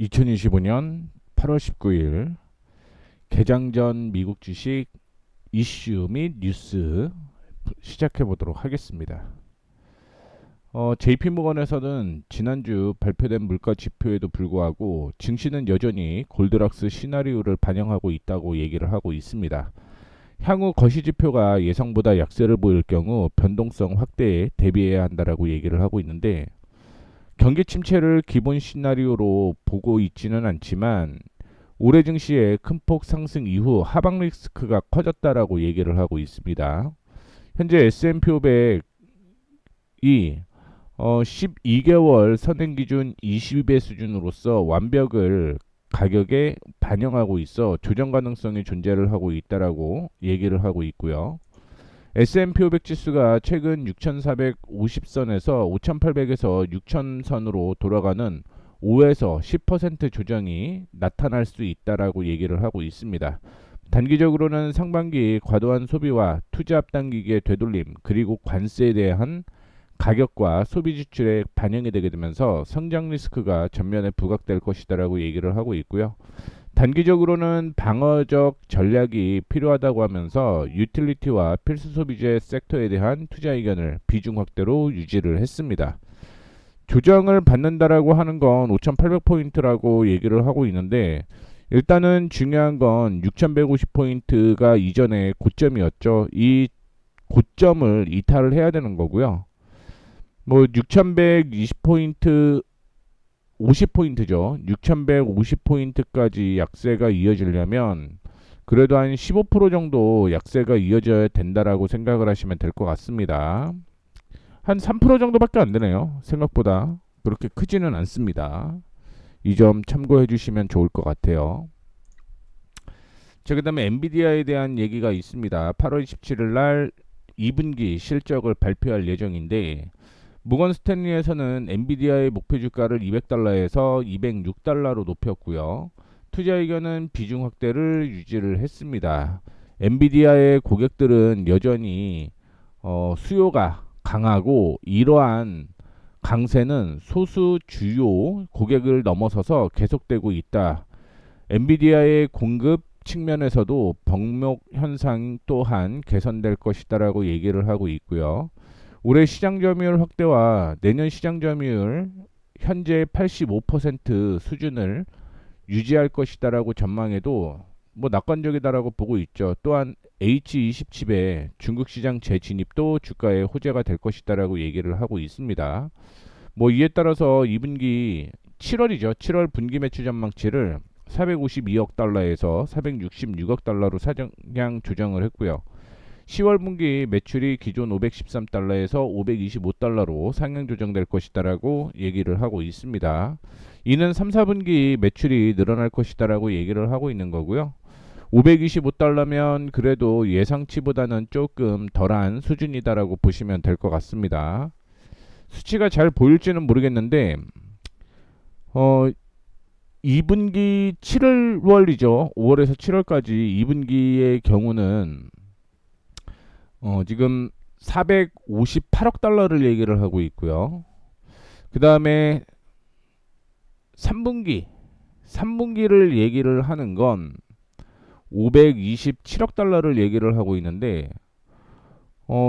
2025년 8월 19일 개장 전 미국 주식 이슈 및 뉴스 시작해 보도록 하겠습니다. JP모건에서는 지난주 발표된 물가 지표에도 불구하고 증시는 여전히 골드락스 시나리오를 반영하고 있다고 얘기를 하고 있습니다. 향후 거시 지표가 예상보다 약세를 보일 경우 변동성 확대에 대비해야 한다라고 얘기를 하고 있는데, 경기 침체를 기본 시나리오로 보고 있지는 않지만 올해 증시의 큰 폭 상승 이후 하방 리스크가 커졌다라고 얘기를 하고 있습니다. 현재 S&P 500이 12개월 선행 기준 20배 수준으로서 완벽을 가격에 반영하고 있어 조정 가능성이 존재를 하고 있다라고 얘기를 하고 있고요. S&P 500 지수가 최근 6,450선에서 5,800에서 6,000선으로 돌아가는 5에서 10% 조정이 나타날 수 있다라고 얘기를 하고 있습니다. 단기적으로는 상반기 과도한 소비와 투자 앞당기기의 되돌림, 그리고 관세에 대한 가격과 소비 지출에 반영이 되게 되면서 성장 리스크가 전면에 부각될 것이다라고 얘기를 하고 있고요. 단기적으로는 방어적 전략이 필요하다고 하면서 유틸리티와 필수 소비재 섹터에 대한 투자 의견을 비중 확대로 유지를 했습니다. 조정을 받는다라고 하는 건 5,800포인트라고 얘기를 하고 있는데, 일단은 중요한 건 6,150포인트가 이전에 고점이었죠. 이 고점을 이탈을 해야 되는 거고요. 6,120포인트 50포인트죠. 6,150포인트까지 약세가 이어지려면 그래도 한 15% 정도 약세가 이어져야 된다라고 생각을 하시면 될 것 같습니다. 한 3% 정도밖에 안 되네요. 생각보다 그렇게 크지는 않습니다. 이 점 참고해 주시면 좋을 것 같아요. 자, 그 다음에 엔비디아에 대한 얘기가 있습니다. 8월 27일 날 2분기 실적을 발표할 예정인데, 모건 스탠리에서는 엔비디아의 목표 주가를 $200에서 $206로 높였고요. 투자 의견은 비중 확대를 유지를 했습니다. 엔비디아의 고객들은 여전히 수요가 강하고, 이러한 강세는 소수 주요 고객을 넘어서서 계속되고 있다. 엔비디아의 공급 측면에서도 병목 현상 또한 개선될 것이다라고 얘기를 하고 있고요. 올해 시장 점유율 확대와 내년 시장 점유율 현재 85% 수준을 유지할 것이다라고 전망해도 낙관적이다라고 보고 있죠. 또한 H20칩의 중국 시장 재진입도 주가에 호재가 될 것이다라고 얘기를 하고 있습니다. 이에 따라서 2분기 7월이죠. 7월 분기 매출 전망치를 $452억 에서 $466억 사정 조정을 했고요. 10월 분기 매출이 기존 $513에서 $525로 상향 조정될 것이다라고 얘기를 하고 있습니다. 이는 3, 4분기 매출이 늘어날 것이다라고 얘기를 하고 있는 거고요. $525면 그래도 예상치보다는 조금 덜한 수준이다라고 보시면 될 것 같습니다. 수치가 잘 보일지는 모르겠는데 2분기 7월이죠. 5월에서 7월까지 2분기의 경우는 지금 $458억 얘기를 하고 있고요. 그 다음에 3분기를 얘기를 하는 건 $527억 얘기를 하고 있는데,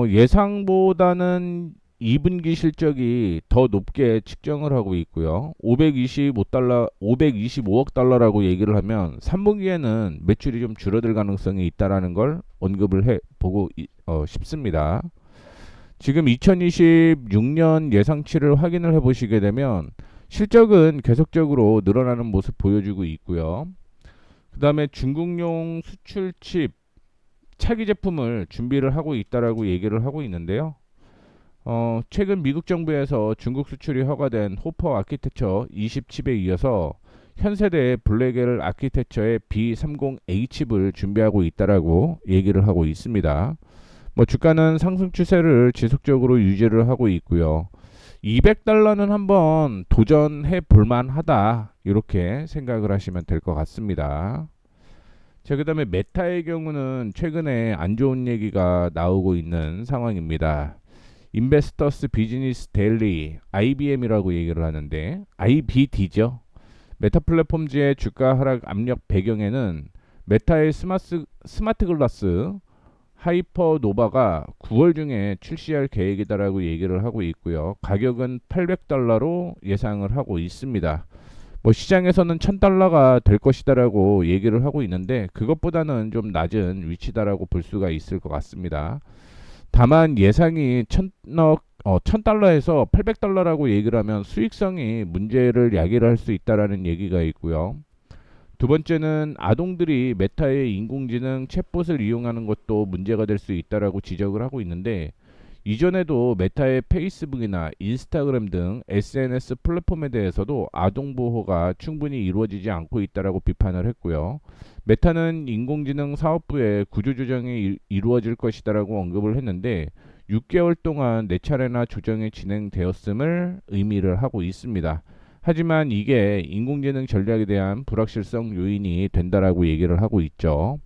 예상보다는 2분기 실적이 더 높게 측정을 하고 있고요. $525억라고 얘기를 하면 3분기에는 매출이 좀 줄어들 가능성이 있다라는 걸 언급을 해보고 싶습니다. 지금 2026년 예상치를 확인을 해보시게 되면 실적은 계속적으로 늘어나는 모습 보여주고 있고요. 그 다음에 중국용 수출 칩 차기 제품을 준비를 하고 있다라고 얘기를 하고 있는데요. 최근 미국 정부에서 중국 수출이 허가된 호퍼 아키텍처 20칩에 이어서 현세대 블랙엘 아키텍처의 B30A 칩을 준비하고 있다라고 얘기를 하고 있습니다. 주가는 상승 추세를 지속적으로 유지를 하고 있고요. $200는 한번 도전해 볼만하다, 이렇게 생각을 하시면 될 것 같습니다. 자, 그 다음에 메타의 경우는 최근에 안 좋은 얘기가 나오고 있는 상황입니다. 인베스터스 비즈니스 데일리 IBM이라고 얘기를 하는데, IBD죠. 메타 플랫폼즈의 주가 하락 압력 배경에는 메타의 스마트 글라스 하이퍼노바가 9월 중에 출시할 계획이다라고 얘기를 하고 있고요. 가격은 $800로 예상을 하고 있습니다. 뭐 시장에서는 $1000가 될 것이다라고 얘기를 하고 있는데 그것보다는 좀 낮은 위치다라고 볼 수가 있을 것 같습니다. 다만 예상이 $1000에서 $800라고 얘기를 하면 수익성이 문제를 야기를 할 수 있다라는 얘기가 있고요. 두 번째는 아동들이 메타의 인공지능 챗봇을 이용하는 것도 문제가 될 수 있다라고 지적을 하고 있는데 이전에도 메타의 페이스북이나 인스타그램 등 SNS 플랫폼에 대해서도 아동 보호가 충분히 이루어지지 않고 있다라고 비판을 했고요. 메타는 인공지능 사업부의 구조조정이 이루어질 것이다라고 언급을 했는데 6개월 동안 4차례나 조정이 진행되었음을 의미를 하고 있습니다. 하지만 이게 인공지능 전략에 대한 불확실성 요인이 된다라고 얘기를 하고 있죠.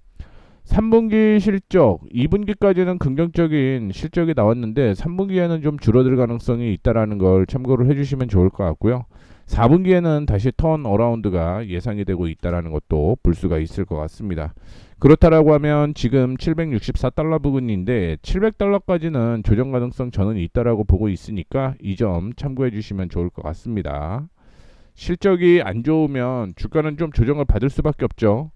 3분기 실적, 2분기까지는 긍정적인 실적이 나왔는데 3분기에는 좀 줄어들 가능성이 있다라는 걸 참고를 해주시면 좋을 것 같고요. 4분기에는 다시 턴 어라운드가 예상이 되고 있다라는 것도 볼 수가 있을 것 같습니다. 그렇다라고 하면 지금 $764 부근인데 $700까지는 조정 가능성 저는 있다라고 보고 있으니까 이 점 참고해 주시면 좋을 것 같습니다. 실적이 안 좋으면 주가는 좀 조정을 받을 수밖에 없죠.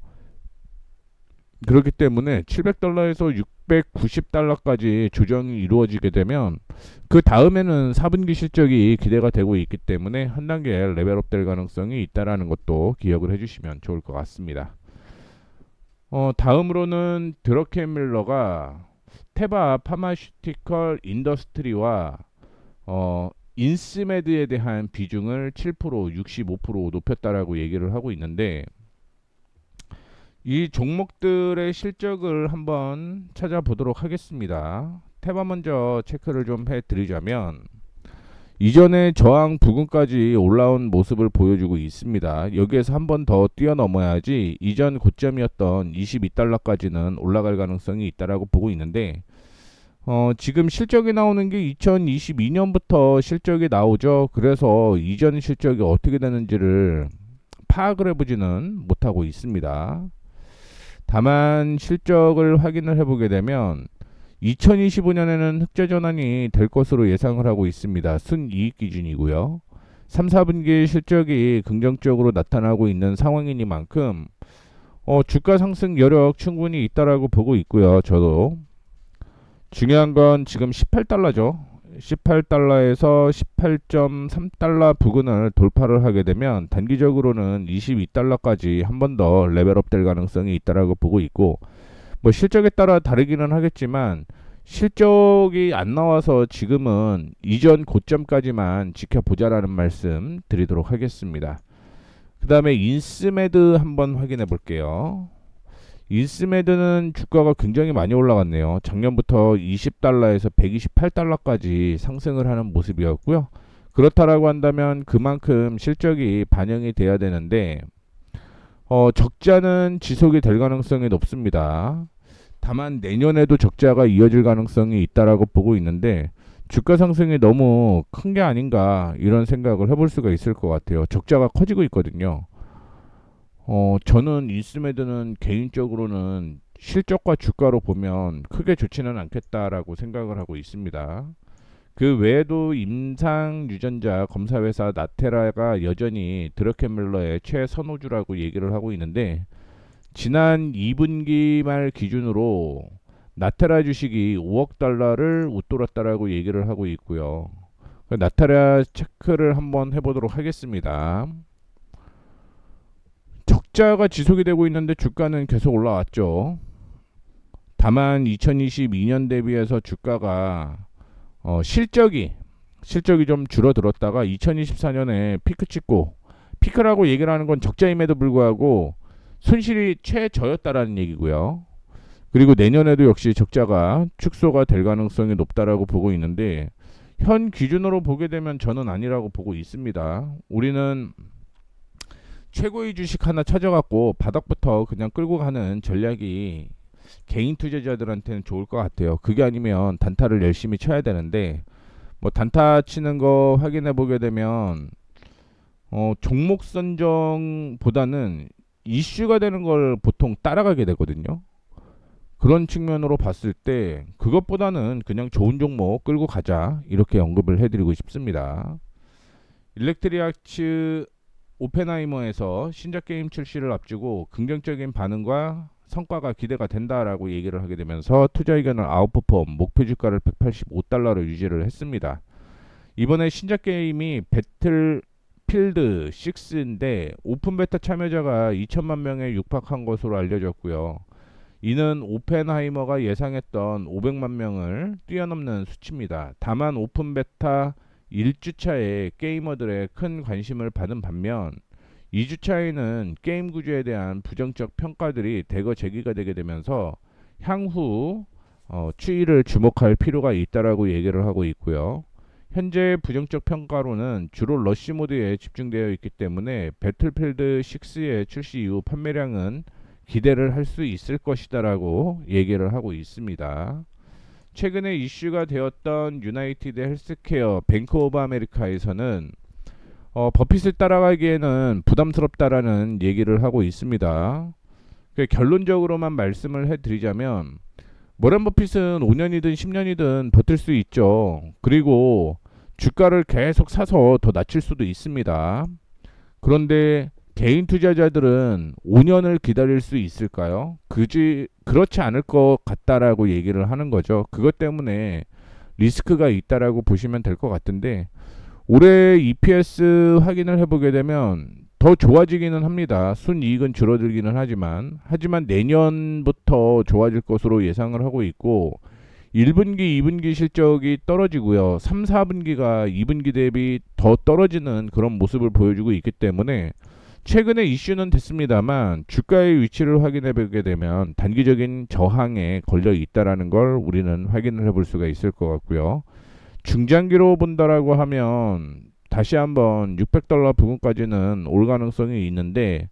그렇기 때문에 $700에서 $690까지 조정이 이루어지게 되면 그 다음에는 4분기 실적이 기대가 되고 있기 때문에 한 단계 레벨업 될 가능성이 있다라는 것도 기억을 해주시면 좋을 것 같습니다. 다음으로는 드러켄밀러가 테바 파마슈티컬 인더스트리와 인스메드에 대한 비중을 7%, 65% 높였다라고 얘기를 하고 있는데 이 종목들의 실적을 한번 찾아보도록 하겠습니다. 테바 먼저 체크를 좀 해드리자면 이전에 저항 부근까지 올라온 모습을 보여주고 있습니다. 여기에서 한 번 더 뛰어넘어야지 이전 고점이었던 $22까지는 올라갈 가능성이 있다라고 보고 있는데 지금 실적이 나오는 게 2022년부터 실적이 나오죠. 그래서 이전 실적이 어떻게 되는지를 파악을 해보지는 못하고 있습니다. 다만 실적을 확인을 해보게 되면 2025년에는 흑자 전환이 될 것으로 예상을 하고 있습니다. 순이익 기준이고요. 3, 4분기 실적이 긍정적으로 나타나고 있는 상황이니만큼 주가 상승 여력 충분히 있다라고 보고 있고요. 저도 중요한 건 지금 $18죠. $18에서 $18.3 부근을 돌파를 하게 되면 단기적으로는 $22까지 한 번 더 레벨업 될 가능성이 있다라고 보고 있고 뭐 실적에 따라 다르기는 하겠지만 실적이 안 나와서 지금은 이전 고점까지만 지켜보자라는 말씀 드리도록 하겠습니다. 그 다음에 인스메드 한번 확인해 볼게요. 인스메드는 주가가 굉장히 많이 올라갔네요. 작년부터 $20에서 $128까지 상승을 하는 모습이었고요. 그렇다라고 한다면 그만큼 실적이 반영이 돼야 되는데 적자는 지속이 될 가능성이 높습니다. 다만 내년에도 적자가 이어질 가능성이 있다라고 보고 있는데 주가 상승이 너무 큰 게 아닌가 이런 생각을 해볼 수가 있을 것 같아요. 적자가 커지고 있거든요. 저는 인스메드는 개인적으로는 실적과 주가로 보면 크게 좋지는 않겠다라고 생각을 하고 있습니다. 그 외에도 임상 유전자 검사회사 나테라가 여전히 드러켄밀러의 최선호주라고 얘기를 하고 있는데 지난 2분기 말 기준으로 나테라 주식이 $5억 웃돌았다라고 얘기를 하고 있고요. 나테라 체크를 한번 해보도록 하겠습니다. 적자가 지속이 되고 있는데 주가는 계속 올라왔죠. 다만 2022년 대비해서 주가가 실적이 좀 줄어들었다가 2024년에 피크 찍고 피크라고 얘기를 하는 건 적자임에도 불구하고 손실이 최저였다라는 얘기고요. 그리고 내년에도 역시 적자가 축소가 될 가능성이 높다라고 보고 있는데 현 기준으로 보게 되면 저는 아니라고 보고 있습니다. 우리는 최고의 주식 하나 찾아갖고 바닥부터 그냥 끌고 가는 전략이 개인 투자자들한테는 좋을 것 같아요. 그게 아니면 단타를 열심히 쳐야 되는데 뭐 단타 치는 거 확인해 보게 되면 종목 선정보다는 이슈가 되는 걸 보통 따라가게 되거든요. 그런 측면으로 봤을 때 그것보다는 그냥 좋은 종목 끌고 가자 이렇게 언급을 해드리고 싶습니다. 일렉트리아츠 오펜하이머에서 신작 게임 출시를 앞두고 긍정적인 반응과 성과가 기대가 된다라고 얘기를 하게 되면서 투자 의견을 아웃퍼폼, 목표 주가를 185달러로 유지를 했습니다. 이번에 신작 게임이 배틀필드 6인데 오픈 베타 참여자가 2천만 명에 육박한 것으로 알려졌고요. 이는 오펜하이머가 예상했던 500만 명을 뛰어넘는 수치입니다. 다만 오픈 베타 1주차에 게이머들의 큰 관심을 받은 반면 2주차에는 게임 구조에 대한 부정적 평가들이 대거 제기가 되게 되면서 향후 추이를 주목할 필요가 있다라고 얘기를 하고 있고요. 현재 부정적 평가로는 주로 러쉬 모드에 집중되어 있기 때문에 배틀필드 6의 출시 이후 판매량은 기대를 할 수 있을 것이다라고 얘기를 하고 있습니다. 최근에 이슈가 되었던 유나이티드 헬스케어 뱅크 오브 아메리카에서는 버핏을 따라가기에는 부담스럽다라는 얘기를 하고 있습니다. 결론적으로만 말씀을 해드리자면 워렌 버핏은 5년이든 10년이든 버틸 수 있죠. 그리고 주가를 계속 사서 더 낮출 수도 있습니다. 그런데 개인 투자자들은 5년을 기다릴 수 있을까요? 그렇지 않을 것 같다라고 얘기를 하는 거죠. 그것 때문에 리스크가 있다라고 보시면 될 것 같은데 올해 EPS 확인을 해보게 되면 더 좋아지기는 합니다. 순이익은 줄어들기는 하지만 내년부터 좋아질 것으로 예상을 하고 있고 1분기, 2분기 실적이 떨어지고요. 3, 4분기가 2분기 대비 더 떨어지는 그런 모습을 보여주고 있기 때문에 최근에 이슈는 됐습니다만 주가의 위치를 확인해 보게 되면 단기적인 저항에 걸려 있다라는 걸 우리는 확인을 해볼 수가 있을 것 같고요. 중장기로 본다라고 하면 다시 한번 600달러 부근까지는 올 가능성이 있는데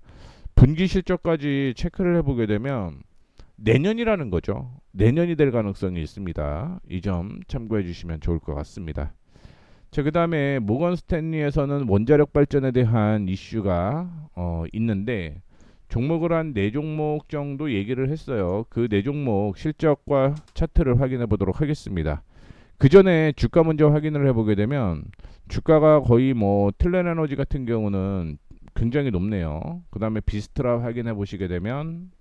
분기 실적까지 체크를 해보게 되면 내년이라는 거죠. 내년이 될 가능성이 있습니다. 이 점 참고해 주시면 좋을 것 같습니다. 자, 그 다음에 모건 스탠리에서는 원자력 발전에 대한 이슈가 있는데 종목을 한 4종목 정도 얘기를 했어요. 그 4종목 실적과 차트를 확인해 보도록 하겠습니다. 그 전에 주가 먼저 확인을 해보게 되면 주가가 거의 틀렌에너지 같은 경우는 굉장히 높네요. 그 다음에 비스트라 확인해 보시게 되면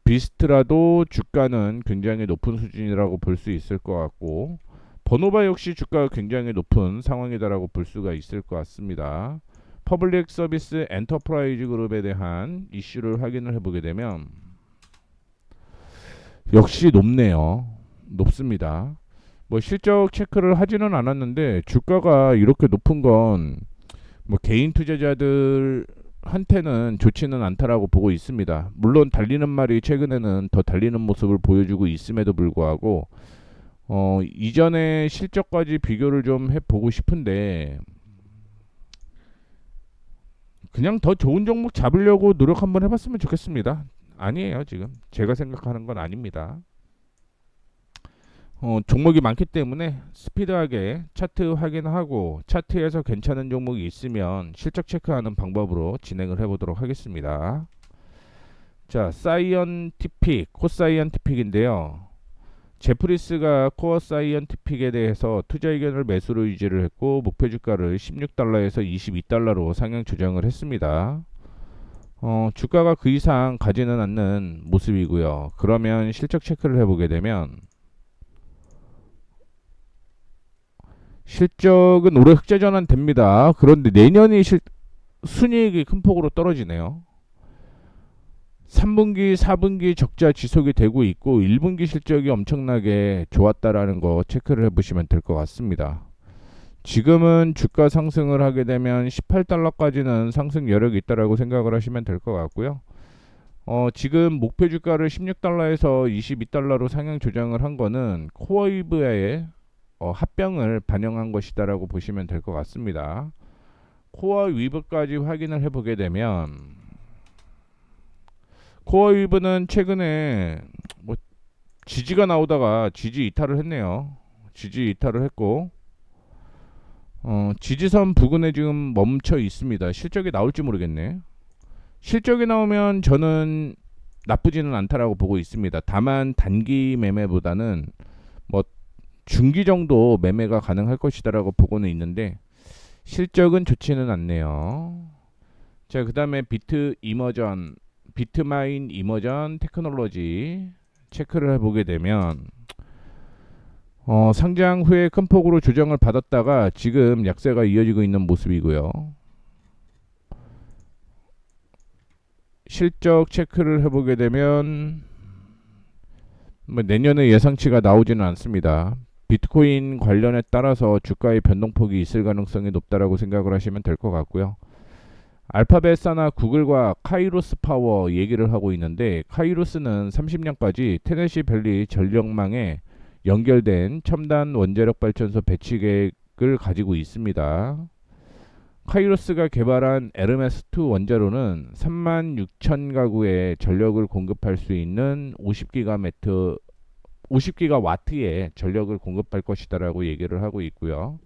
비스트라도 주가는 굉장히 높은 수준이라고 볼 수 있을 것 같고 버노바 역시 주가가 굉장히 높은 상황이다라고 볼 수가 있을 것 같습니다. 퍼블릭 서비스 엔터프라이즈 그룹에 대한 이슈를 확인을 해보게 되면 역시 높네요. 높습니다. 실적 체크를 하지는 않았는데 주가가 이렇게 높은 건 개인 투자자들한테는 좋지는 않다라고 보고 있습니다. 물론 달리는 말이 최근에는 더 달리는 모습을 보여주고 있음에도 불구하고 이전의 실적까지 비교를 좀 해보고 싶은데 그냥 더 좋은 종목 잡으려고 노력 한번 해봤으면 좋겠습니다. 아니에요. 지금 제가 생각하는 건 아닙니다. 종목이 많기 때문에 스피드하게 차트 확인하고 차트에서 괜찮은 종목이 있으면 실적 체크하는 방법으로 진행을 해보도록 하겠습니다. 자, 사이언티픽, 코사이언티픽인데요. 제프리스가 코어 사이언티픽에 대해서 투자 의견을 매수로 유지를 했고 목표 주가를 16달러에서 22달러로 상향 조정을 했습니다. 주가가 그 이상 가지는 않는 모습이고요. 그러면 실적 체크를 해보게 되면 실적은 올해 흑자 전환됩니다. 그런데 내년이 순이익이 큰 폭으로 떨어지네요. 3분기, 4분기 적자 지속이 되고 있고 1분기 실적이 엄청나게 좋았다라는 거 체크를 해보시면 될 것 같습니다. 지금은 주가 상승을 하게 되면 18달러까지는 상승 여력이 있다라고 생각을 하시면 될 것 같고요. 지금 목표 주가를 16달러에서 22달러로 상향 조정을 한 거는 코어이브의 합병을 반영한 것이다라고 보시면 될 것 같습니다. 코어 위브까지 확인을 해보게 되면 코어 위브는 최근에 지지가 나오다가 지지 이탈을 했네요. 지지 이탈을 했고 지지선 부근에 지금 멈춰 있습니다. 실적이 나올지 모르겠네. 실적이 나오면 저는 나쁘지는 않다라고 보고 있습니다. 다만 단기 매매보다는 뭐 중기 정도 매매가 가능할 것이다라고 보고는 있는데 실적은 좋지는 않네요. 자, 그다음에 비트마인 이머전 테크놀로지 체크를 해보게 되면 상장 후에 큰 폭으로 조정을 받았다가 지금 약세가 이어지고 있는 모습이고요. 실적 체크를 해보게 되면 뭐 내년에 예상치가 나오지는 않습니다. 비트코인 관련에 따라서 주가의 변동폭이 있을 가능성이 높다라고 생각을 하시면 될 것 같고요. 알파벳사나 구글과 카이로스 파워 얘기를 하고 있는데 카이로스는 30년까지 테네시 밸리 전력망에 연결된 첨단 원자력 발전소 배치 계획을 가지고 있습니다. 카이로스가 개발한 에르메스2 원자로는 36,000 가구에 전력을 공급할 수 있는 50기가와트의 전력을 공급할 것이다라고 얘기를 하고 있고요.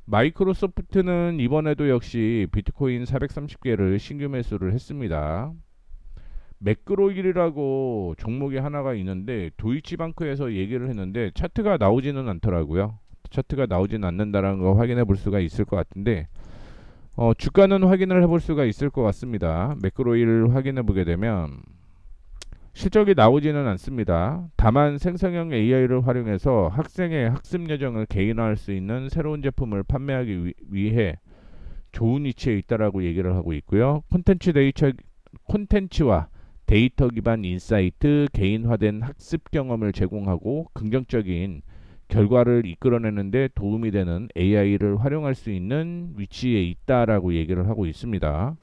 마이크로소프트는 이번에도 역시 비트코인 430개를 신규 매수를 했습니다. 매크로일이라고 종목이 하나가 있는데 도이치방크에서 얘기를 했는데 차트가 나오지는 않더라고요. 차트가 나오지는 않는다는 거 확인해 볼 수가 있을 것 같은데 주가는 확인을 해볼 수가 있을 것 같습니다. 매크로일을 확인해 보게 되면 실적이 나오지는 않습니다. 다만 생성형 AI를 활용해서 학생의 학습 여정을 개인화할 수 있는 새로운 제품을 판매하기 위해 좋은 위치에 있다라고 얘기를 하고 있고요. 콘텐츠와 데이터 기반 인사이트, 개인화된 학습 경험을 제공하고 긍정적인 결과를 이끌어내는데 도움이 되는 AI를 활용할 수 있는 위치에 있다라고 얘기를 하고 있습니다.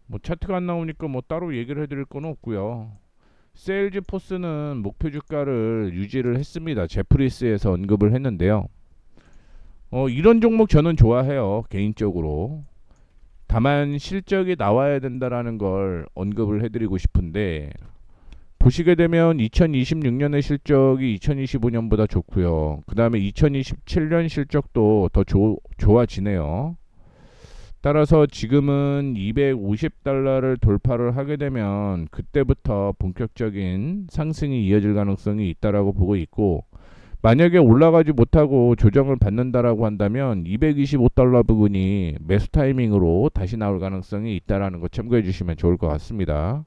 뭐 차트가 안 나오니까 뭐 따로 얘기를 해드릴 건 없고요. 세일즈포스는 목표 주가를 유지를 했습니다. 제프리스에서 언급을 했는데요. 이런 종목 저는 좋아해요. 개인적으로. 다만 실적이 나와야 된다라는 걸 언급을 해드리고 싶은데 보시게 되면 2026년의 실적이 2025년보다 좋고요. 그 다음에 2027년 실적도 더 좋아지네요. 따라서 지금은 250달러를 돌파를 하게 되면 그때부터 본격적인 상승이 이어질 가능성이 있다라고 보고 있고 만약에 올라가지 못하고 조정을 받는다라고 한다면 225달러 부근이 매수 타이밍으로 다시 나올 가능성이 있다라는 거 참고해 주시면 좋을 것 같습니다.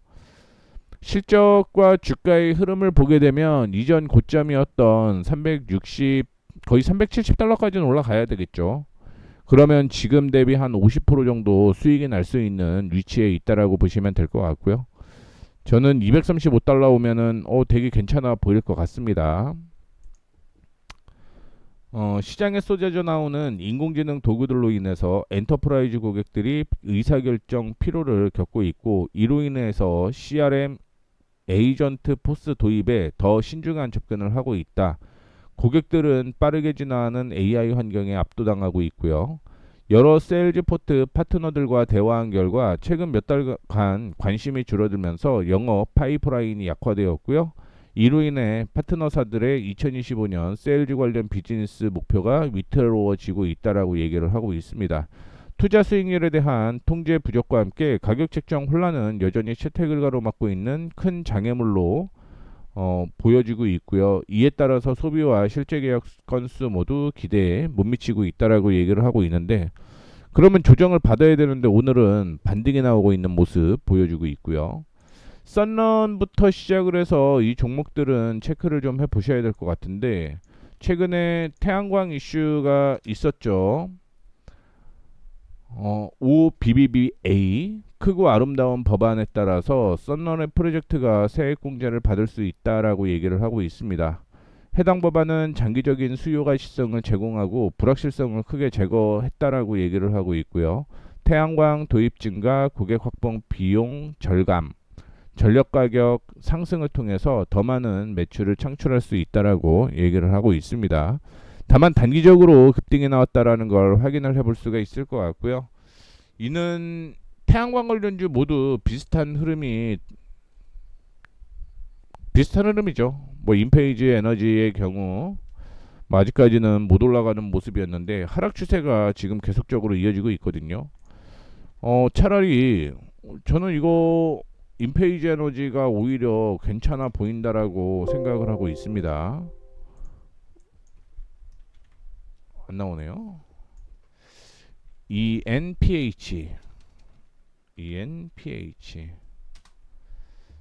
실적과 주가의 흐름을 보게 되면 이전 고점이었던 360 거의 370달러까지는 올라가야 되겠죠. 그러면 지금 대비 한 50% 정도 수익이 날 수 있는 위치에 있다라고 보시면 될 것 같고요. 저는 235달러 오면은 되게 괜찮아 보일 것 같습니다. 시장에 쏟아져 나오는 인공지능 도구들로 인해서 엔터프라이즈 고객들이 의사결정 피로를 겪고 있고 이로 인해서 CRM 에이전트 포스 도입에 더 신중한 접근을 하고 있다. 고객들은 빠르게 진화하는 AI 환경에 압도당하고 있고요. 여러 세일즈포트 파트너들과 대화한 결과 최근 몇 달간 관심이 줄어들면서 영업 파이프라인이 약화되었고요. 이로 인해 파트너사들의 2025년 세일즈 관련 비즈니스 목표가 위태로워지고 있다라고 얘기를 하고 있습니다. 투자 수익률에 대한 통제 부족과 함께 가격 책정 혼란은 여전히 채택을 가로막고 있는 큰 장애물로 보여지고 있고요. 이에 따라서 소비와 실제 계약 건수 모두 기대에 못 미치고 있다라고 얘기를 하고 있는데 그러면 조정을 받아야 되는데 오늘은 반등이 나오고 있는 모습 보여주고 있고요. 썬런부터 시작을 해서 이 종목들은 체크를 좀 해보셔야 될 것 같은데 최근에 태양광 이슈가 있었죠. OBBBA 크고 아름다운 법안에 따라서 썬런의 프로젝트가 세액공제를 받을 수 있다라고 얘기를 하고 있습니다. 해당 법안은 장기적인 수요 가시성을 제공하고 불확실성을 크게 제거했다라고 얘기를 하고 있고요. 태양광 도입 증가, 고객 확보 비용 절감, 전력 가격 상승을 통해서 더 많은 매출을 창출할 수 있다라고 얘기를 하고 있습니다. 다만 단기적으로 급등이 나왔다라는 걸 확인을 해볼 수가 있을 것 같고요. 이는 태양광 관련주 모두 비슷한 흐름이죠. 뭐 인페이지 에너지의 경우 아직까지는 못 올라가는 모습이었는데 하락 추세가 지금 계속적으로 이어지고 있거든요. 차라리 저는 이거 인페이지 에너지가 오히려 괜찮아 보인다라고 생각을 하고 있습니다. 안 나오네요. ENPH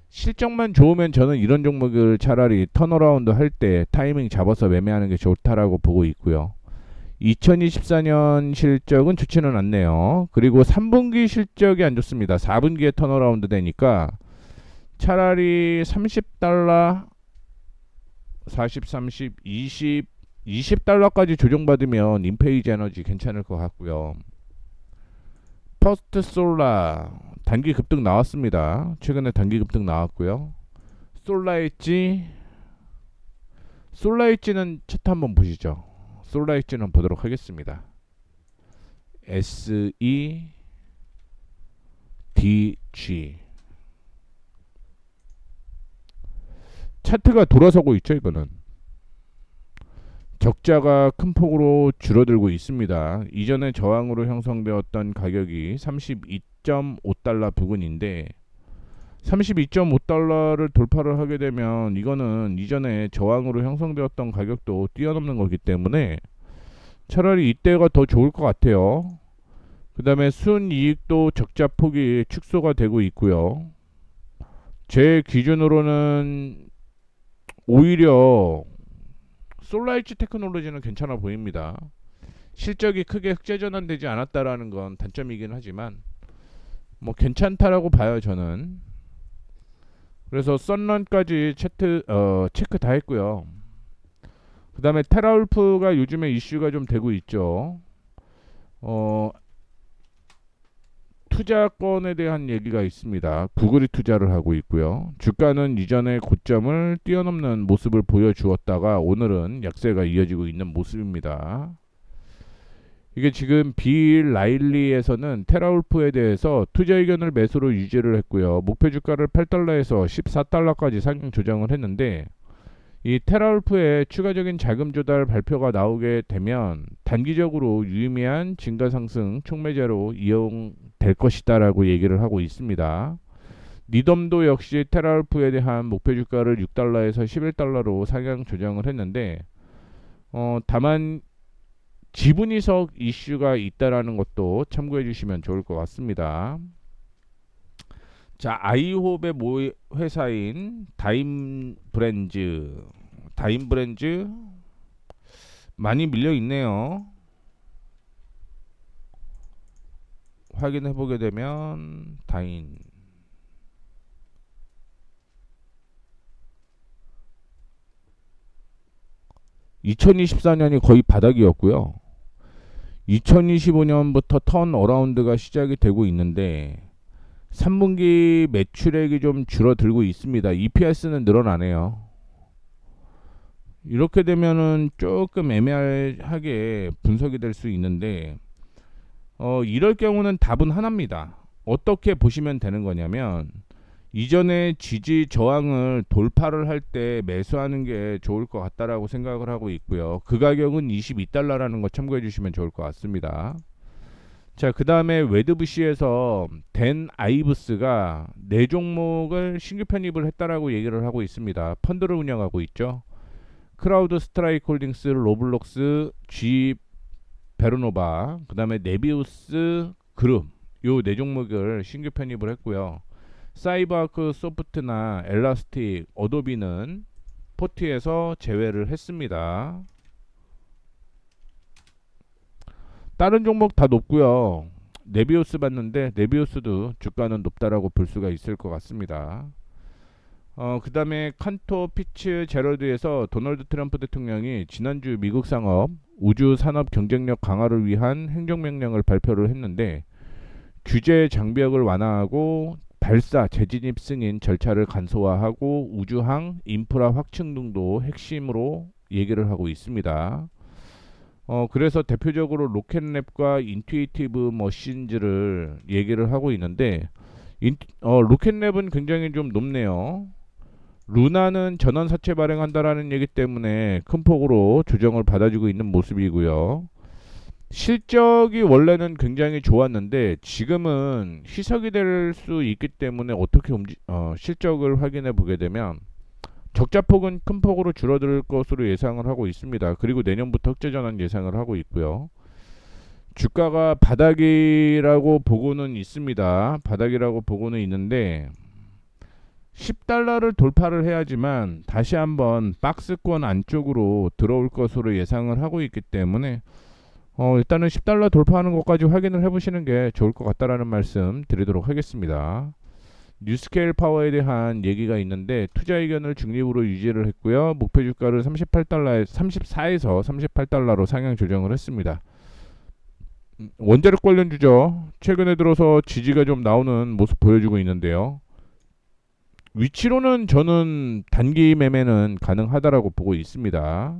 실적만 좋으면 저는 이런 종목을 차라리 턴어라운드 할 때 타이밍 잡아서 매매하는 게 좋다라고 보고 있고요. 2024년 실적은 좋지는 않네요. 그리고 3분기 실적이 안 좋습니다. 4분기에 턴어라운드 되니까 차라리 30달러, 40, 30, 20달러까지 조정받으면 인페이지 에너지 괜찮을 것 같고요. 퍼스트 솔라 단기 급등 나왔습니다. 최근에 단기 급등 나왔고요. 솔라엣지는 차트 한번 보시죠. 솔라엣지는 보도록 하겠습니다. SEDG 차트가 돌아서고 있죠. 이거는 적자가 큰 폭으로 줄어들고 있습니다. 이전에 저항으로 형성되었던 가격이 32.5달러 부근인데 32.5달러를 돌파를 하게 되면 이거는 이전에 저항으로 형성되었던 가격도 뛰어넘는 거기 때문에 차라리 이때가 더 좋을 것 같아요. 그 다음에 순이익도 적자 폭이 축소가 되고 있고요. 제 기준으로는 오히려 솔라이츠 테크놀로지는 괜찮아 보입니다. 실적이 크게 흑자 전환되지 않았다라는 건 단점이긴 하지만 뭐 괜찮다라고 봐요 저는. 그래서 썬런까지 체크 다 했고요. 그 다음에 테라울프가 요즘에 이슈가 좀 되고 있죠. 투자권에 대한 얘기가 있습니다. 구글이 투자를 하고 있고요. 주가는 이전의 고점을 뛰어넘는 모습을 보여주었다가 오늘은 약세가 이어지고 있는 모습입니다. 이게 지금 빌 라일리에서는 테라울프에 대해서 투자 의견을 매수로 유지를 했고요. 목표 주가를 8달러에서 14달러까지 상향 조정을 했는데 이 테라울프의 추가적인 자금 조달 발표가 나오게 되면 단기적으로 유의미한 증가 상승 촉매제로 이용될 것이다라고 얘기를 하고 있습니다. 니덤도 역시 테라울프에 대한 목표 주가를 6달러에서 11달러로 상향 조정을 했는데 다만 지분 이석 이슈가 있다라는 것도 참고해 주시면 좋을 것 같습니다. 자, 아이홉의 회사인 다임브랜즈 많이 밀려 있네요. 확인해 보게 되면 2024년이 거의 바닥이었고요. 2025년부터 턴 어라운드가 시작이 되고 있는데 3분기 매출액이 좀 줄어들고 있습니다. EPS는 늘어나네요. 이렇게 되면은 조금 애매하게 분석이 될 수 있는데 이럴 경우는 답은 하나입니다. 어떻게 보시면 되는 거냐면 이전에 지지 저항을 돌파를 할 때 매수하는 게 좋을 것 같다라고 생각을 하고 있고요. 그 가격은 22달러라는 거 참고해 주시면 좋을 것 같습니다. 자, 그 다음에 웨드부시에서 댄 아이브스가 4종목을 신규 편입을 했다라고 얘기를 하고 있습니다. 펀드를 운영하고 있죠. 크라우드 스트라이크 홀딩스, 로블록스, G 베르노바, 그 다음에 네비우스 그룹 요 4종목을 신규 편입을 했고요. 사이버아크 소프트나 엘라스틱, 어도비는 포트에서 제외를 했습니다. 다른 종목 다 높고요. 네비우스 봤는데 네비우스도 주가는 높다라고 볼 수가 있을 것 같습니다. 그 다음에 칸토 피츠 제럴드에서 도널드 트럼프 대통령이 지난주 미국 상업 우주 산업 경쟁력 강화를 위한 행정명령을 발표를 했는데 규제 장벽을 완화하고 발사 재진입 승인 절차를 간소화하고 우주항 인프라 확충 등도 핵심으로 얘기를 하고 있습니다. 그래서 대표적으로 로켓랩과 인투이티브 머신즈를 얘기를 하고 있는데 로켓랩은 굉장히 좀 높네요. 루나는 전원 사채 발행한다라는 얘기 때문에 큰 폭으로 조정을 받아주고 있는 모습이고요. 실적이 원래는 굉장히 좋았는데 지금은 희석이 될 수 있기 때문에 어떻게 실적을 확인해 보게 되면 적자폭은 큰 폭으로 줄어들 것으로 예상을 하고 있습니다. 그리고 내년부터 흑자 전환 예상을 하고 있고요. 주가가 바닥이라고 보고는 있습니다. 바닥이라고 보고는 있는데 10달러를 돌파를 해야지만 다시 한번 박스권 안쪽으로 들어올 것으로 예상을 하고 있기 때문에 일단은 10달러 돌파하는 것까지 확인을 해보시는 게 좋을 것 같다라는 말씀 드리도록 하겠습니다. 뉴스케일 파워에 대한 얘기가 있는데 투자 의견을 중립으로 유지를 했고요. 목표 주가를 34에서 38달러로 상향 조정을 했습니다. 원자력 관련주죠. 최근에 들어서 지지가 좀 나오는 모습 보여주고 있는데요. 위치로는 저는 단기 매매는 가능하다라고 보고 있습니다.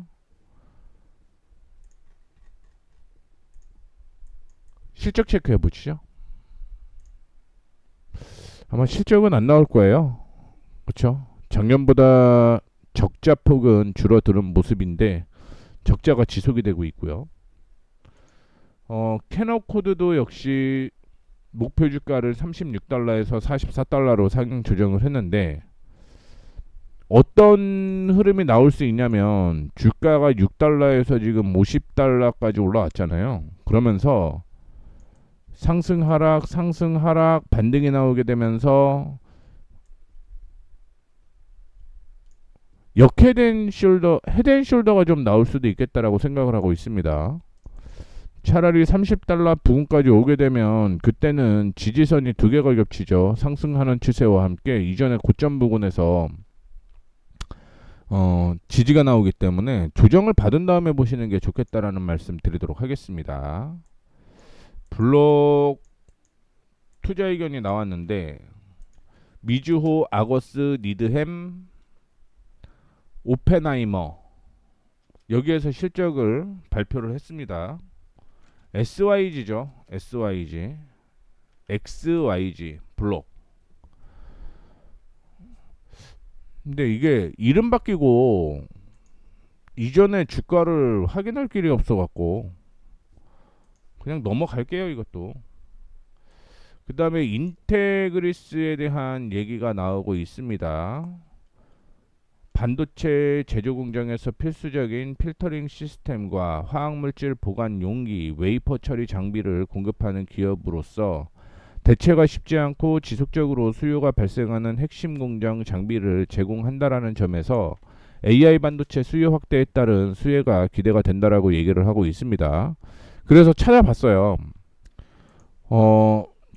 실적 체크해 보시죠. 아마 실적은 안 나올 거예요. 그렇죠? 작년보다 적자 폭은 줄어드는 모습인데 적자가 지속이 되고 있고요. 캐너코드도 역시 목표 주가를 36달러에서 44달러로 상향 조정을 했는데 어떤 흐름이 나올 수 있냐면 주가가 6달러에서 지금 50달러까지 올라왔잖아요. 그러면서 상승 하락 반등이 나오게 되면서 역헤드앤 숄더 헤드앤숄더가 좀 나올 수도 있겠다라고 생각을 하고 있습니다. 차라리 30달러 부근까지 오게 되면 그때는 지지선이 두 개가 겹치죠. 상승하는 추세와 함께 이전에 고점 부근에서 지지가 나오기 때문에 조정을 받은 다음에 보시는 게 좋겠다라는 말씀 드리도록 하겠습니다. 블록 투자 의견이 나왔는데 미주호, 아거스, 리드햄, 오펜하이머 여기에서 실적을 발표를 했습니다. SYG죠. SYG, XYG 블록. 근데 이게 이름 바뀌고 이전에 주가를 확인할 길이 없어갖고 그냥 넘어갈게요 이것도. 그 다음에 인테그리스에 대한 얘기가 나오고 있습니다. 반도체 제조 공장에서 필수적인 필터링 시스템과 화학물질 보관 용기, 웨이퍼 처리 장비를 공급하는 기업으로서 대체가 쉽지 않고 지속적으로 수요가 발생하는 핵심 공정 장비를 제공한다라는 점에서 AI 반도체 수요 확대에 따른 수혜가 기대가 된다라고 얘기를 하고 있습니다. 그래서 찾아봤어요.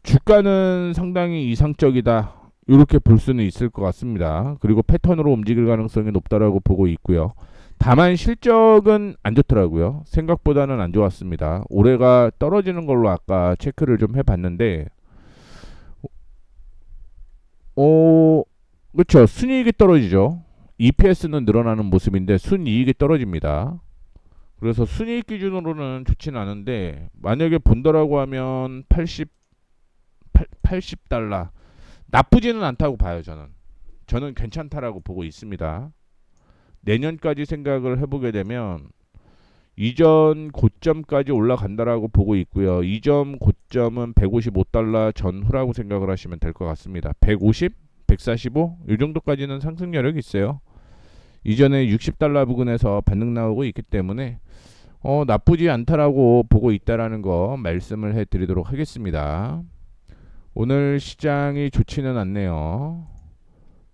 주가는 상당히 이상적이다. 이렇게 볼 수는 있을 것 같습니다. 그리고 패턴으로 움직일 가능성이 높다라고 보고 있고요. 다만 실적은 안 좋더라고요. 생각보다는 안 좋았습니다. 올해가 떨어지는 걸로 아까 체크를 좀 해봤는데 그렇죠. 순이익이 떨어지죠. EPS는 늘어나는 모습인데 순이익이 떨어집니다. 그래서 순이익 기준으로는 좋지는 않은데 만약에 본다라고 하면 80달러 나쁘지는 않다고 봐요. 저는 괜찮다라고 보고 있습니다. 내년까지 생각을 해보게 되면 이전 고점까지 올라간다라고 보고 있고요. 이전 고점은 155달러 전후라고 생각을 하시면 될 것 같습니다. 150, 145 이 정도까지는 상승 여력이 있어요. 이전에 60달러 부근에서 반등 나오고 있기 때문에 나쁘지 않다라고 보고 있다라는 거 말씀을 해드리도록 하겠습니다. 오늘 시장이 좋지는 않네요.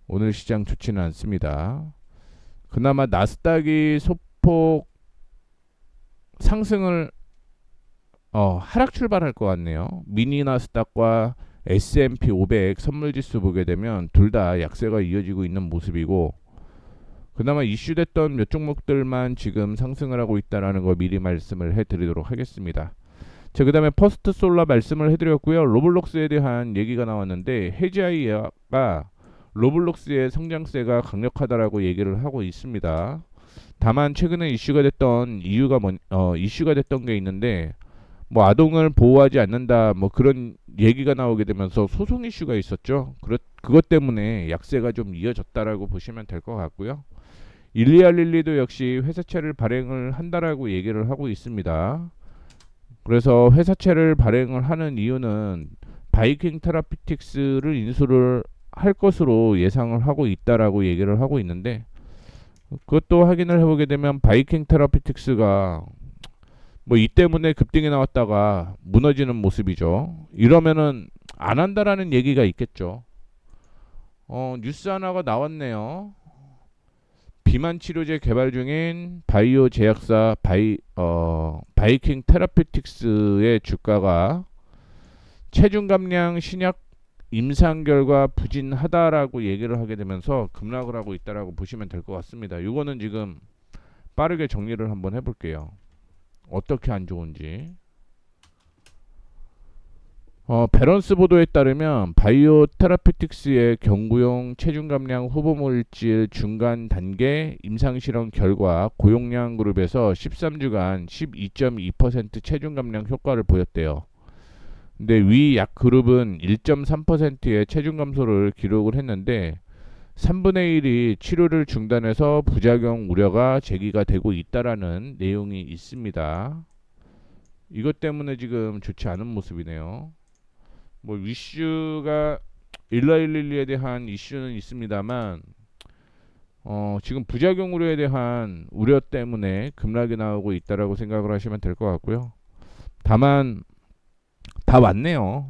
오늘 시장 좋지는 않습니다. 그나마 나스닥이 소폭 상승을 하락 출발할 것 같네요. 미니 나스닥과 S&P 500 선물지수 보게 되면 둘 다 약세가 이어지고 있는 모습이고 그나마 이슈됐던 몇 종목들만 지금 상승을 하고 있다는 거 미리 말씀을 해드리도록 하겠습니다. 자, 그 다음에 퍼스트 솔라 말씀을 해드렸고요. 로블록스에 대한 얘기가 나왔는데 해지아이가 로블록스의 성장세가 강력하다라고 얘기를 하고 있습니다. 다만 최근에 이슈가 됐던 이슈가 됐던 게 있는데 뭐 아동을 보호하지 않는다 뭐 그런 얘기가 나오게 되면서 소송 이슈가 있었죠. 그것 때문에 약세가 좀 이어졌다라고 보시면 될 것 같고요. 일리알릴리도 역시 회사채를 발행을 한다라고 얘기를 하고 있습니다. 그래서 회사채를 발행을 하는 이유는 바이킹 테라피틱스를 인수를 할 것으로 예상을 하고 있다라고 얘기를 하고 있는데, 그것도 확인을 해보게 되면 바이킹 테라피틱스가 뭐 이 때문에 급등이 나왔다가 무너지는 모습이죠. 이러면은 안 한다라는 얘기가 있겠죠. 뉴스 하나가 나왔네요. 비만 치료제 개발 중인 바이오 제약사 바이킹 테라피틱스의 주가가 체중 감량 신약 임상 결과 부진하다라고 얘기를 하게 되면서 급락을 하고 있다라고 보시면 될 것 같습니다. 이거는 지금 빠르게 정리를 한번 해볼게요. 어떻게 안 좋은지. 밸런스 보도에 따르면 바이오 테라피틱스의 경구용 체중 감량 후보 물질 중간 단계 임상 실험 결과 고용량 그룹에서 13주간 12.2% 체중 감량 효과를 보였대요. 근데 위 약 그룹은 1.3%의 체중 감소를 기록을 했는데 3분의 1이 치료를 중단해서 부작용 우려가 제기가 되고 있다라는 내용이 있습니다. 이것 때문에 지금 좋지 않은 모습이네요. 뭐 이슈가 일라일릴리에 대한 이슈는 있습니다만 지금 부작용 우려에 대한 우려 때문에 급락이 나오고 있다라고 생각을 하시면 될 것 같고요. 다만 다 왔네요.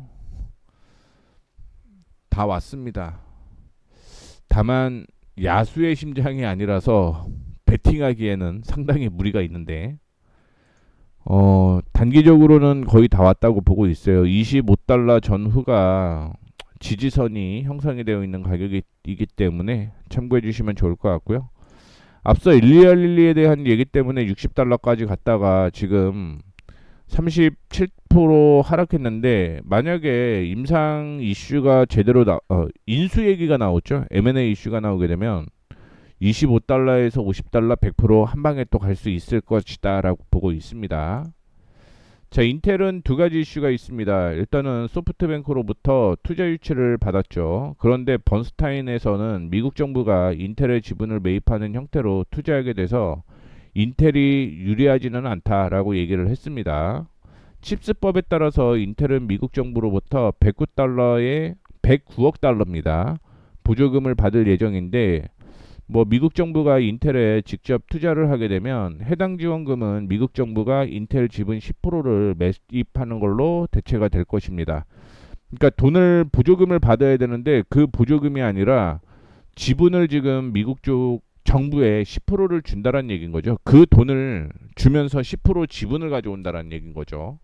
다 왔습니다. 다만 야수의 심장이 아니라서 베팅하기에는 상당히 무리가 있는데 단기적으로는 거의 다 왔다고 보고 있어요. 25달러 전후가 지지선이 형성이 되어 있는 가격이기 때문에 참고해 주시면 좋을 것 같고요. 앞서 일리알릴리에 대한 얘기 때문에 60달러까지 갔다가 지금 37% 하락했는데, 만약에 임상 이슈가 제대로 인수 얘기가 나오죠. M&A 이슈가 나오게 되면 25달러에서 50달러 100%한 방에 또 갈 수 있을 것이다 라고 보고 있습니다. 자, 인텔은 두 가지 이슈가 있습니다. 일단은 소프트뱅크로부터 투자 유치를 받았죠. 그런데 번스타인에서는 미국 정부가 인텔의 지분을 매입하는 형태로 투자하게 돼서 인텔이 유리하지는 않다라고 얘기를 했습니다. 칩스법에 따라서 인텔은 미국 정부로부터 109억 달러입니다. 보조금을 받을 예정인데, 뭐 미국 정부가 인텔에 직접 투자를 하게 되면 해당 지원금은 미국 정부가 인텔 지분 10%를 매입하는 걸로 대체가 될 것입니다. 그러니까 보조금을 받아야 되는데 그 보조금이 아니라 지분을 지금 미국 쪽 정부에 10%를 준다라는 얘기인 거죠. 그 돈을 주면서 10% 지분을 가져온다라는 얘기인 거죠.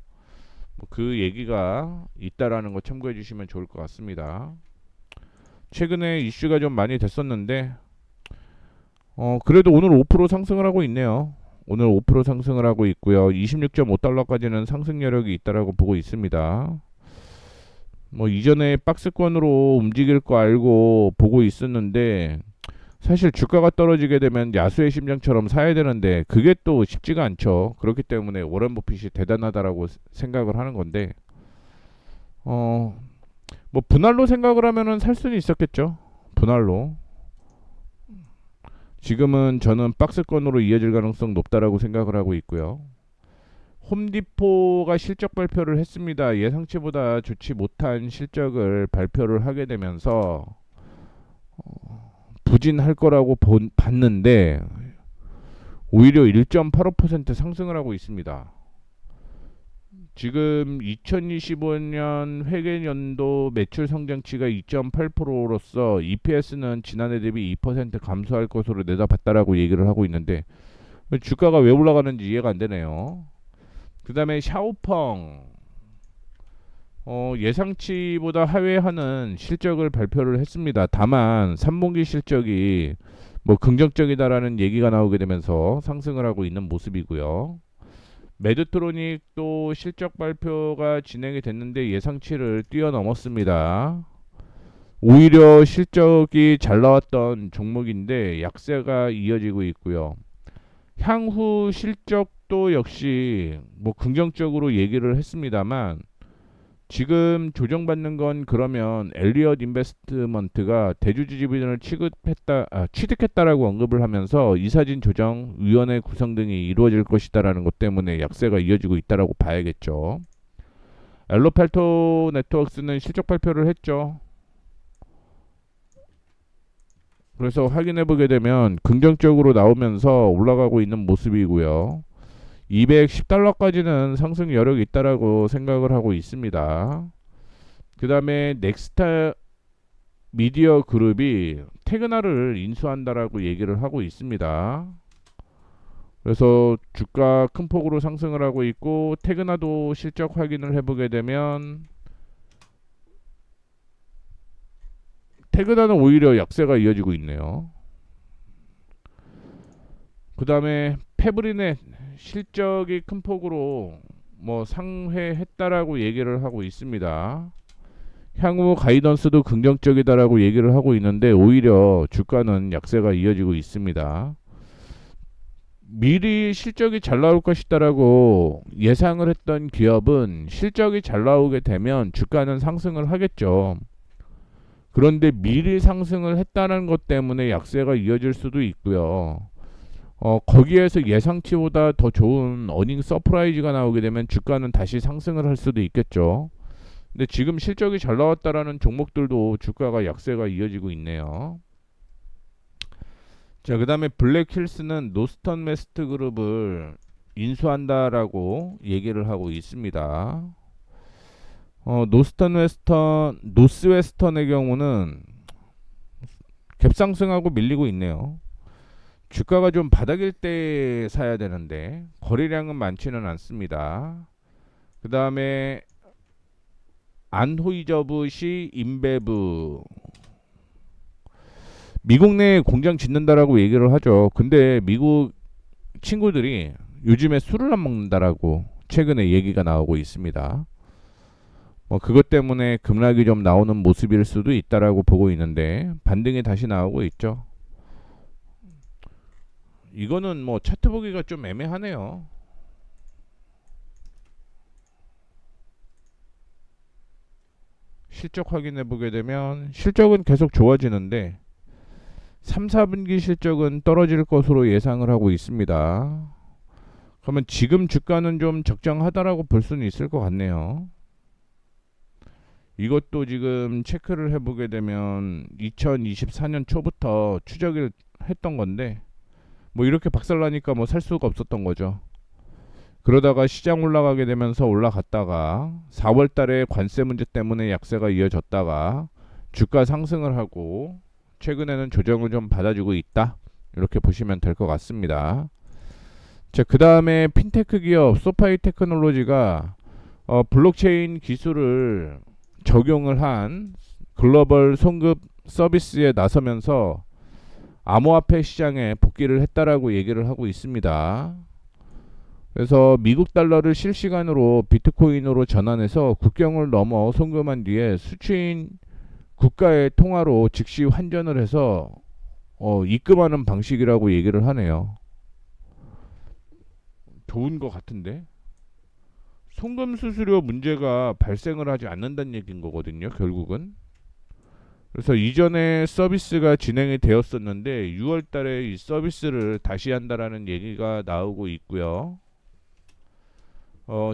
그 얘기가 있다라는 거 참고해 주시면 좋을 것 같습니다. 최근에 이슈가 좀 많이 됐었는데 그래도 오늘 5% 상승을 하고 있네요. 오늘 5% 상승을 하고 있고요. 26.5달러까지는 상승 여력이 있다라고 보고 있습니다. 뭐 이전에 박스권으로 움직일 거 알고 보고 있었는데, 사실 주가가 떨어지게 되면 야수의 심장처럼 사야 되는데 그게 또 쉽지가 않죠. 그렇기 때문에 워런 버핏이 대단하다라고 생각을 하는 건데, 뭐 분할로 생각을 하면은 살 수는 있었겠죠. 분할로. 지금은 저는 박스권으로 이어질 가능성 높다라고 생각을 하고 있고요. 홈디포가 실적 발표를 했습니다. 예상치보다 좋지 못한 실적을 발표를 하게 되면서 부진할 거라고 봤는데 오히려 1.85% 상승을 하고 있습니다. 지금 2025년 회계연도 매출 성장치가 2.8%로서 EPS는 지난해 대비 2% 감소할 것으로 내다봤다라고 얘기를 하고 있는데, 주가가 왜 올라가는지 이해가 안 되네요. 그 다음에 샤오펑 예상치보다 하회하는 실적을 발표를 했습니다. 다만 3분기 실적이 뭐 긍정적이다라는 얘기가 나오게 되면서 상승을 하고 있는 모습이고요. 메드트로닉도 실적 발표가 진행이 됐는데 예상치를 뛰어넘었습니다. 오히려 실적이 잘 나왔던 종목인데 약세가 이어지고 있고요. 향후 실적도 이것도 역시 뭐 긍정적으로 얘기를 했습니다만 지금 조정받는 건 그러면 엘리엇 인베스트먼트가 대주주 지분을 취득했다라고 언급을 하면서 이사진 조정 위원회 구성 등이 이루어질 것이다라는 것 때문에 약세가 이어지고 있다라고 봐야겠죠. 엘로팔토 네트워크스는 실적 발표를 했죠. 그래서 확인해 보게 되면 긍정적으로 나오면서 올라가고 있는 모습이고요. 210달러까지는 상승 여력이 있다라고 생각을 하고 있습니다. 그 다음에 넥스타 미디어 그룹이 테그나를 인수한다라고 얘기를 하고 있습니다. 그래서 주가 큰 폭으로 상승을 하고 있고 테그나도 실적 확인을 해보게 되면 테그나는 오히려 약세가 이어지고 있네요. 그 다음에 페브리넷 실적이 큰 폭으로 뭐 상회했다라고 얘기를 하고 있습니다. 향후 가이던스도 긍정적이다라고 얘기를 하고 있는데 오히려 주가는 약세가 이어지고 있습니다. 미리 실적이 잘 나올 것이다라고 예상을 했던 기업은 실적이 잘 나오게 되면 주가는 상승을 하겠죠. 그런데 미리 상승을 했다는 것 때문에 약세가 이어질 수도 있고요. 거기에서 예상치보다 더 좋은 어닝 서프라이즈가 나오게 되면 주가는 다시 상승을 할 수도 있겠죠. 근데 지금 실적이 잘 나왔다라는 종목들도 주가가 약세가 이어지고 있네요. 자, 그 다음에 블랙힐스는 노스턴 웨스트 그룹을 인수한다라고 얘기를 하고 있습니다. 노스웨스턴의 경우는 갭상승하고 밀리고 있네요. 주가가 좀 바닥일 때 사야 되는데 거래량은 많지는 않습니다. 그 다음에 안호이저브시 인베브 미국 내에 공장 짓는다라고 얘기를 하죠. 근데 미국 친구들이 요즘에 술을 안 먹는다라고 최근에 얘기가 나오고 있습니다. 그것 때문에 급락이 좀 나오는 모습일 수도 있다라고 보고 있는데 반등이 다시 나오고 있죠. 이거는 뭐 차트 보기가 좀 애매하네요. 실적 확인해 보게 되면 실적은 계속 좋아지는데 3, 4분기 실적은 떨어질 것으로 예상을 하고 있습니다. 그러면 지금 주가는 좀 적정하다라고 볼 수는 있을 것 같네요. 이것도 지금 체크를 해보게 되면 2024년 초부터 추적을 했던 건데 뭐 이렇게 박살나니까 뭐 살 수가 없었던 거죠. 그러다가 시장 올라가게 되면서 올라갔다가 4월 달에 관세 문제 때문에 약세가 이어졌다가 주가 상승을 하고 최근에는 조정을 좀 받아주고 있다. 이렇게 보시면 될 것 같습니다. 자, 그 다음에 핀테크 기업 소파이 테크놀로지가 블록체인 기술을 적용을 한 글로벌 송급 서비스에 나서면서 암호화폐 시장에 복귀를 했다라고 얘기를 하고 있습니다. 그래서 미국 달러를 실시간으로 비트코인으로 전환해서 국경을 넘어 송금한 뒤에 수취인 국가의 통화로 즉시 환전을 해서 입금하는 방식이라고 얘기를 하네요. 좋은 것 같은데 송금 수수료 문제가 발생을 하지 않는다는 얘기인 거거든요, 결국은. 그래서 이전에 서비스가 진행이 되었었는데 6월 달에 이 서비스를 다시 한다라는 얘기가 나오고 있고요.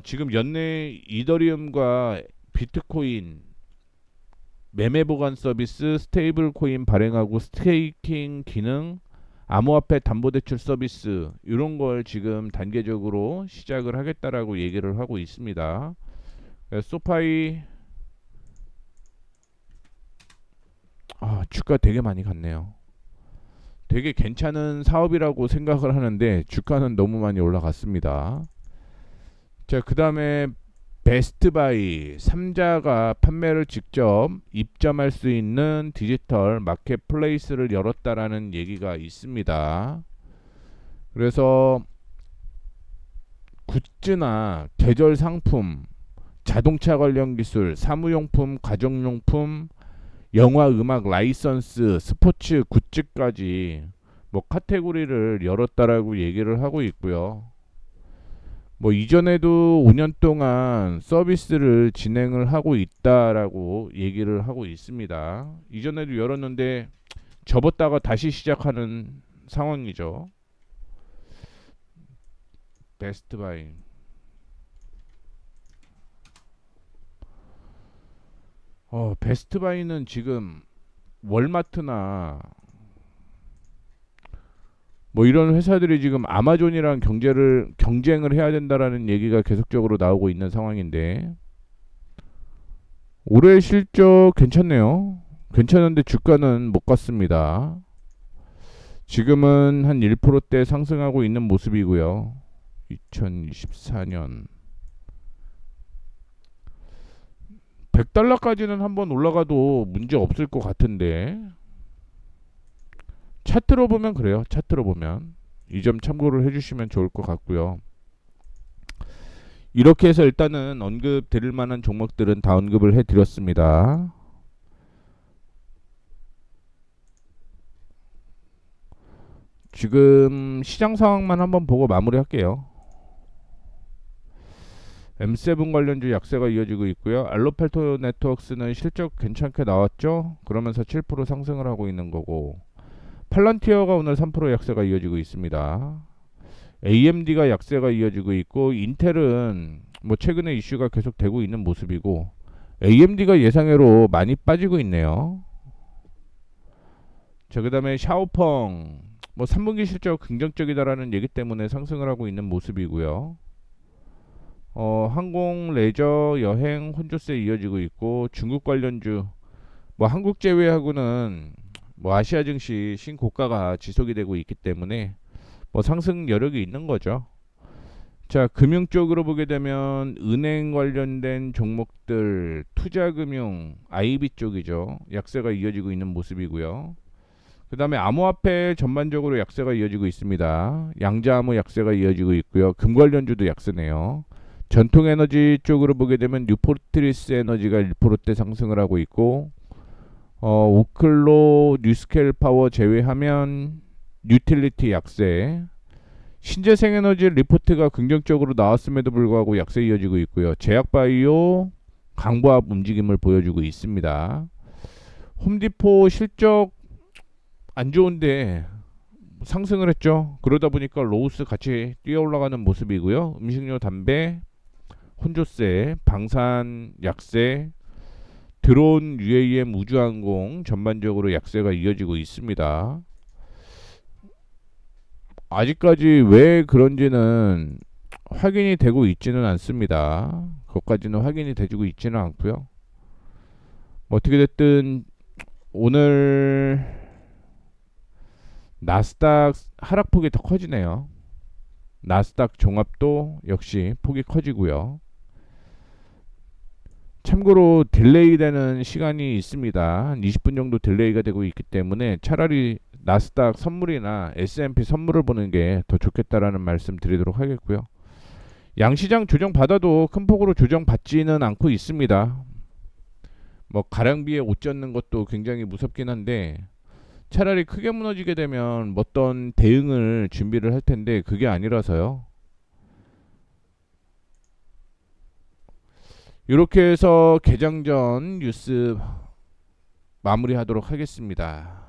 지금 연내 이더리움과 비트코인 매매 보관 서비스, 스테이블 코인 발행하고 스테이킹 기능, 암호화폐 담보대출 서비스 이런 걸 지금 단계적으로 시작을 하겠다라고 얘기를 하고 있습니다. 소파이 주가 되게 많이 갔네요. 되게 괜찮은 사업이라고 생각을 하는데 주가는 너무 많이 올라갔습니다. 자, 그 다음에 베스트바이 3자가 판매를 직접 입점할 수 있는 디지털 마켓플레이스를 열었다라는 얘기가 있습니다. 그래서 굿즈나 계절 상품, 자동차 관련 기술, 사무용품, 가정용품, 영화, 음악, 라이선스, 스포츠 굿즈까지 뭐 카테고리를 열었다라고 얘기를 하고 있고요. 뭐 이전에도 5년 동안 서비스를 진행을 하고 있다라고 얘기를 하고 있습니다. 이전에도 열었는데 접었다가 다시 시작하는 상황이죠. 베스트바이. 베스트바이는 지금 월마트나 뭐 이런 회사들이 지금 아마존이랑 경쟁을 해야 된다라는 얘기가 계속적으로 나오고 있는 상황인데 올해 실적 괜찮네요. 괜찮은데 주가는 못 갔습니다. 지금은 한 1%대 상승하고 있는 모습이고요. 2024년 100달러까지는 한번 올라가도 문제 없을 것 같은데 차트로 보면 그래요. 차트로 보면 이 점 참고를 해주시면 좋을 것 같고요. 이렇게 해서 일단은 언급 드릴 만한 종목들은 다 언급을 해드렸습니다. 지금 시장 상황만 한번 보고 마무리할게요. M7 관련주 약세가 이어지고 있고요. 알로펠토 네트워크스는 실적 괜찮게 나왔죠. 그러면서 7% 상승을 하고 있는 거고 팔란티어가 오늘 3% 약세가 이어지고 있습니다. AMD가 약세가 이어지고 있고 인텔은 뭐 최근에 이슈가 계속 되고 있는 모습이고 AMD가 예상외로 많이 빠지고 있네요. 자, 그다음에 샤오펑 뭐 3분기 실적 긍정적이다라는 얘기 때문에 상승을 하고 있는 모습이고요. 항공, 레저, 여행, 혼조세 이어지고 있고 중국 관련주 뭐 한국 제외하고는 뭐 아시아 증시 신고가가 지속이 되고 있기 때문에 뭐 상승 여력이 있는 거죠. 자, 금융 쪽으로 보게 되면 은행 관련된 종목들, 투자금융, IB 쪽이죠. 약세가 이어지고 있는 모습이고요. 그 다음에 암호화폐 전반적으로 약세가 이어지고 있습니다. 양자암호 약세가 이어지고 있고요. 금 관련주도 약세네요. 전통에너지 쪽으로 보게 되면 뉴포트리스 에너지가 1%대 상승을 하고 있고 오클로, 뉴스케일 파워 제외하면 유틸리티 약세. 신재생에너지 리포트가 긍정적으로 나왔음에도 불구하고 약세 이어지고 있고요. 제약바이오 강보합 움직임을 보여주고 있습니다. 홈디포 실적 안 좋은데 상승을 했죠. 그러다 보니까 로우스 같이 뛰어 올라가는 모습이고요. 음식료, 담배, 혼조세, 방산 약세, 드론, UAM, 우주항공 전반적으로 약세가 이어지고 있습니다. 아직까지 왜 그런지는 확인이 되고 있지는 않습니다. 그것까지는 확인이 되고 있지는 않고요. 어떻게 됐든 오늘 나스닥 하락폭이 더 커지네요. 나스닥 종합도 역시 폭이 커지고요. 참고로 딜레이 되는 시간이 있습니다. 한 20분 정도 딜레이가 되고 있기 때문에 차라리 나스닥 선물이나 S&P 선물을 보는 게 더 좋겠다라는 말씀 드리도록 하겠고요. 양시장 조정 받아도 큰 폭으로 조정 받지는 않고 있습니다. 뭐 가량비에 옷 젖는 것도 굉장히 무섭긴 한데 차라리 크게 무너지게 되면 어떤 대응을 준비를 할 텐데 그게 아니라서요. 이렇게 해서 개장 전 뉴스 마무리하도록 하겠습니다.